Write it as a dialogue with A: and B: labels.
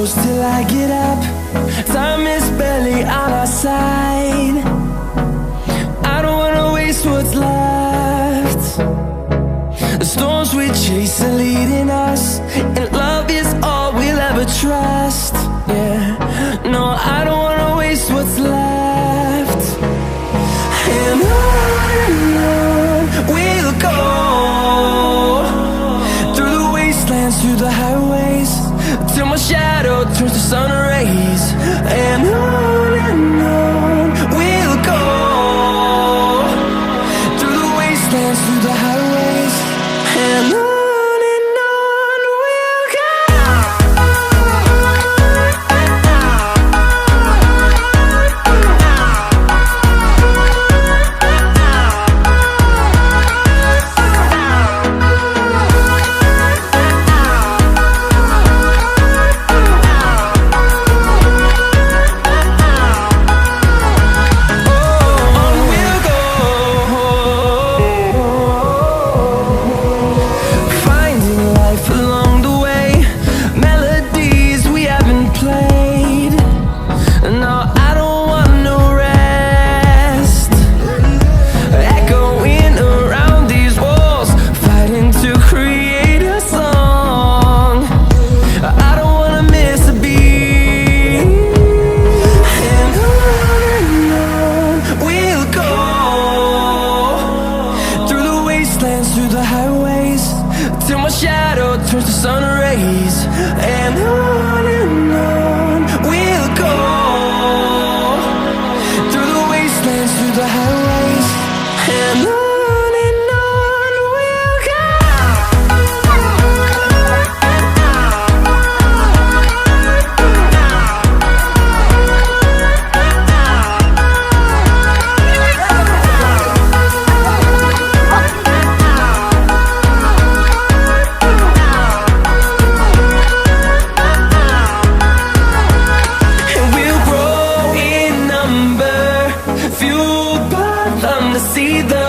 A: close till I get up. Time is barely on our side. I don't wanna waste what's left. The storms we chase are leading us, and love is all we'll ever trust. Yeah, no, I don't wanna waste what's left. And on we'll go, through the wastelands, through the highways, till my shadow turns to sun rays. And on we'll go, through the wastelands, through the highways, and on we'll go. Through the highways, till my shadow turns to sun rays. And on we'll go, through the wastelands, through the highways, and on we'll go. Fueled by them to see the